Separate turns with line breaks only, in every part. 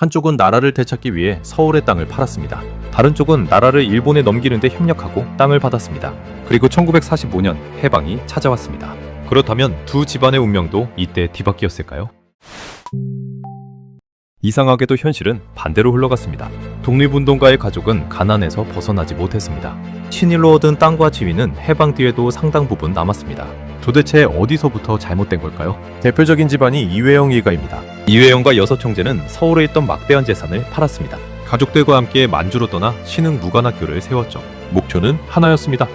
한쪽은 나라를 되찾기 위해 서울의 땅을 팔았습니다. 다른 쪽은 나라를 일본에 넘기는데 협력하고 땅을 받았습니다. 그리고 1945년 해방이 찾아왔습니다. 그렇다면 두 집안의 운명도 이때 뒤바뀌었을까요? 이상하게도 현실은 반대로 흘러갔습니다. 독립운동가의 가족은 가난에서 벗어나지 못했습니다. 친일로 얻은 땅과 지위는 해방 뒤에도 상당 부분 남았습니다. 도대체 어디서부터 잘못된 걸까요? 대표적인 집안이 이회영 일가입니다. 이회영과 여섯 형제는 서울에 있던 막대한 재산을 팔았습니다. 가족들과 함께 만주로 떠나 신흥 무관학교를 세웠죠. 목표는 하나였습니다.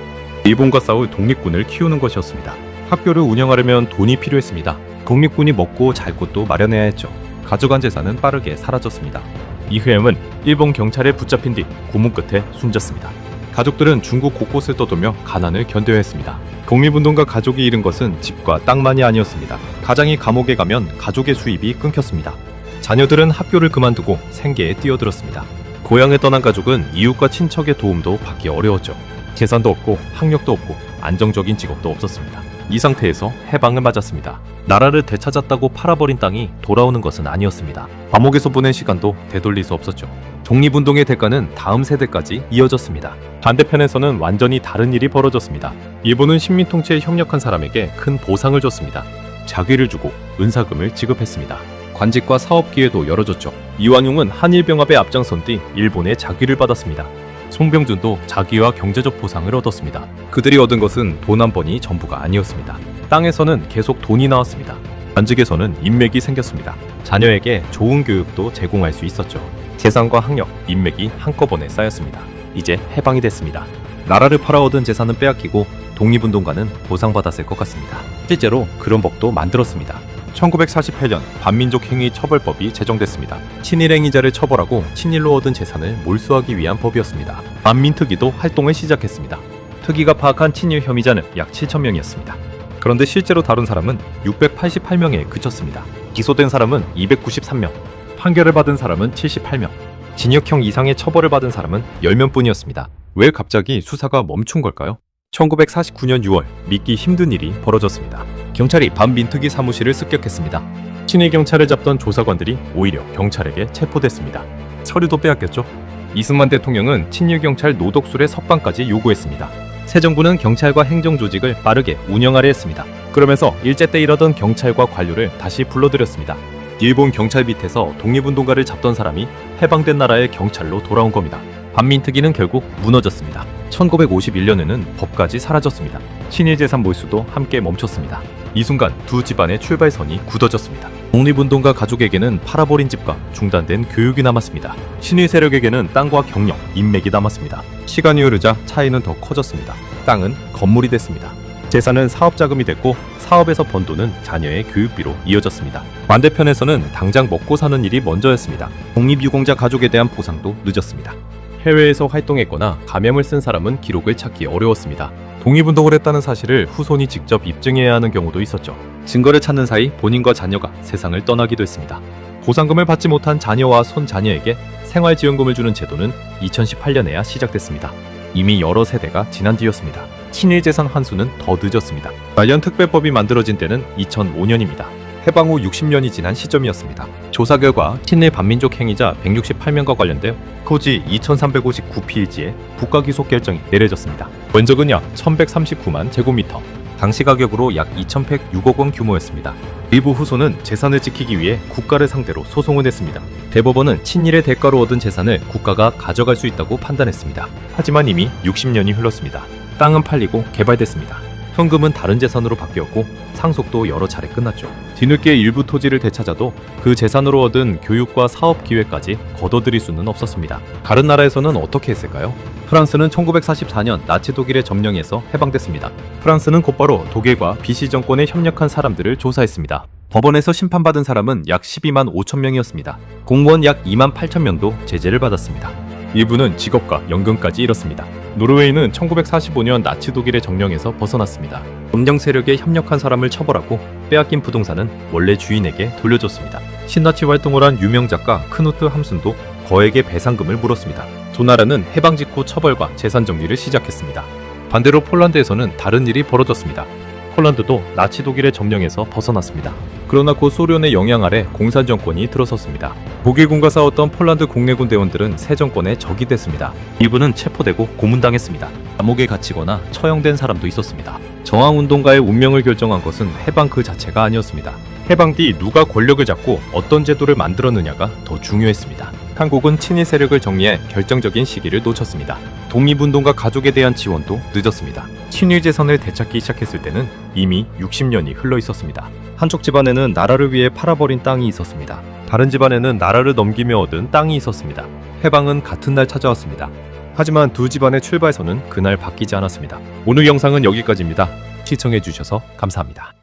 일본과 싸울 독립군을 키우는 것이었습니다. 학교를 운영하려면 돈이 필요했습니다. 독립군이 먹고 잘 곳도 마련해야 했죠. 가져간 재산은 빠르게 사라졌습니다. 이회영은 일본 경찰에 붙잡힌 뒤 고문 끝에 숨졌습니다. 가족들은 중국 곳곳을 떠돌며 가난을 견뎌야 했습니다. 독립운동가 가족이 잃은 것은 집과 땅만이 아니었습니다. 가장이 감옥에 가면 가족의 수입이 끊겼습니다. 자녀들은 학교를 그만두고 생계에 뛰어들었습니다. 고향에 떠난 가족은 이웃과 친척의 도움도 받기 어려웠죠. 재산도 없고 학력도 없고 안정적인 직업도 없었습니다. 이 상태에서 해방을 맞았습니다. 나라를 되찾았다고 팔아버린 땅이 돌아오는 것은 아니었습니다. 감옥에서 보낸 시간도 되돌릴 수 없었죠. 독립운동의 대가는 다음 세대까지 이어졌습니다. 반대편에서는 완전히 다른 일이 벌어졌습니다. 일본은 식민통치에 협력한 사람에게 큰 보상을 줬습니다. 자귀를 주고 은사금을 지급했습니다. 관직과 사업 기회도 열어줬죠. 이완용은 한일병합에 앞장선 뒤 일본의 자귀를 받았습니다. 송병준도 자기와 경제적 보상을 얻었습니다. 그들이 얻은 것은 돈 한 번이 전부가 아니었습니다. 땅에서는 계속 돈이 나왔습니다. 관직에서는 인맥이 생겼습니다. 자녀에게 좋은 교육도 제공할 수 있었죠. 재산과 학력, 인맥이 한꺼번에 쌓였습니다. 이제 해방이 됐습니다. 나라를 팔아 얻은 재산은 빼앗기고 독립운동가는 보상받았을 것 같습니다. 실제로 그런 법도 만들었습니다. 1948년 반민족행위 처벌법이 제정됐습니다. 친일행위자를 처벌하고 친일로 얻은 재산을 몰수하기 위한 법이었습니다. 반민특위도 활동을 시작했습니다. 특위가 파악한 친일 혐의자는 약 7,000명이었습니다. 그런데 실제로 다룬 사람은 688명에 그쳤습니다. 기소된 사람은 293명, 판결을 받은 사람은 78명, 징역형 이상의 처벌을 받은 사람은 10명뿐이었습니다. 왜 갑자기 수사가 멈춘 걸까요? 1949년 6월 믿기 힘든 일이 벌어졌습니다. 경찰이 반민특위 사무실을 습격했습니다. 친일 경찰을 잡던 조사관들이 오히려 경찰에게 체포됐습니다. 서류도 빼앗겼죠. 이승만 대통령은 친일 경찰 노독술의 석방까지 요구했습니다. 새 정부는 경찰과 행정조직을 빠르게 운영하려 했습니다. 그러면서 일제 때 이러던 경찰과 관료를 다시 불러들였습니다. 일본 경찰 밑에서 독립운동가를 잡던 사람이 해방된 나라의 경찰로 돌아온 겁니다. 반민특위는 결국 무너졌습니다. 1951년에는 법까지 사라졌습니다. 친일 재산 몰수도 함께 멈췄습니다. 이 순간 두 집안의 출발선이 굳어졌습니다. 독립운동가 가족에게는 팔아버린 집과 중단된 교육이 남았습니다. 친일 세력에게는 땅과 경력, 인맥이 남았습니다. 시간이 흐르자 차이는 더 커졌습니다. 땅은 건물이 됐습니다. 재산은 사업자금이 됐고 사업에서 번 돈은 자녀의 교육비로 이어졌습니다. 반대편에서는 당장 먹고 사는 일이 먼저였습니다. 독립유공자 가족에 대한 보상도 늦었습니다. 해외에서 활동했거나 가명을 쓴 사람은 기록을 찾기 어려웠습니다. 독립운동을 했다는 사실을 후손이 직접 입증해야 하는 경우도 있었죠. 증거를 찾는 사이 본인과 자녀가 세상을 떠나기도 했습니다. 보상금을 받지 못한 자녀와 손자녀에게 생활지원금을 주는 제도는 2018년에야 시작됐습니다. 이미 여러 세대가 지난 뒤였습니다. 친일재산 환수는 더 늦었습니다. 관련 특별법이 만들어진 때는 2005년입니다. 해방 후 60년이 지난 시점이었습니다. 조사 결과 친일 반민족 행위자 168명과 관련된 토지 2359필지에 국가기속 결정이 내려졌습니다. 면적은 약 1139만 제곱미터, 당시 가격으로 약 2106억 원 규모였습니다. 일부 후손은 재산을 지키기 위해 국가를 상대로 소송을 냈습니다. 대법원은 친일의 대가로 얻은 재산을 국가가 가져갈 수 있다고 판단했습니다. 하지만 이미 60년이 흘렀습니다. 땅은 팔리고 개발됐습니다. 현금은 다른 재산으로 바뀌었고 상속도 여러 차례 끝났죠. 뒤늦게 일부 토지를 되찾아도 그 재산으로 얻은 교육과 사업 기회까지 거둬들일 수는 없었습니다. 다른 나라에서는 어떻게 했을까요? 프랑스는 1944년 나치 독일의 점령에서 해방됐습니다. 프랑스는 곧바로 독일과 비시 정권에 협력한 사람들을 조사했습니다. 법원에서 심판받은 사람은 약 12만 5천 명이었습니다. 공무원 약 2만 8천 명도 제재를 받았습니다. 일부는 직업과 연금까지 잃었습니다. 노르웨이는 1945년 나치 독일의 정령에서 벗어났습니다. 점령 세력에 협력한 사람을 처벌하고 빼앗긴 부동산은 원래 주인에게 돌려줬습니다. 신나치 활동을 한 유명 작가 크누트 함순도 거액의 배상금을 물었습니다. 두 나라는 해방 직후 처벌과 재산 정리를 시작했습니다. 반대로 폴란드에서는 다른 일이 벌어졌습니다. 폴란드도 나치 독일의 점령에서 벗어났습니다. 그러나 고 소련의 영향 아래 공산 정권이 들어섰습니다. 독일군과 싸웠던 폴란드 국내군 대원들은 새 정권의 적이 됐습니다. 일부는 체포되고 고문당했습니다. 감옥에 갇히거나 처형된 사람도 있었습니다. 저항운동가의 운명을 결정한 것은 해방 그 자체가 아니었습니다. 해방 뒤 누가 권력을 잡고 어떤 제도를 만들었느냐가 더 중요했습니다. 한국은 친일 세력을 정리해 결정적인 시기를 놓쳤습니다. 독립운동가 가족에 대한 지원도 늦었습니다. 친일 재산을 되찾기 시작했을 때는 이미 60년이 흘러 있었습니다. 한쪽 집안에는 나라를 위해 팔아버린 땅이 있었습니다. 다른 집안에는 나라를 넘기며 얻은 땅이 있었습니다. 해방은 같은 날 찾아왔습니다. 하지만 두 집안의 출발선은 그날 바뀌지 않았습니다. 오늘 영상은 여기까지입니다. 시청해주셔서 감사합니다.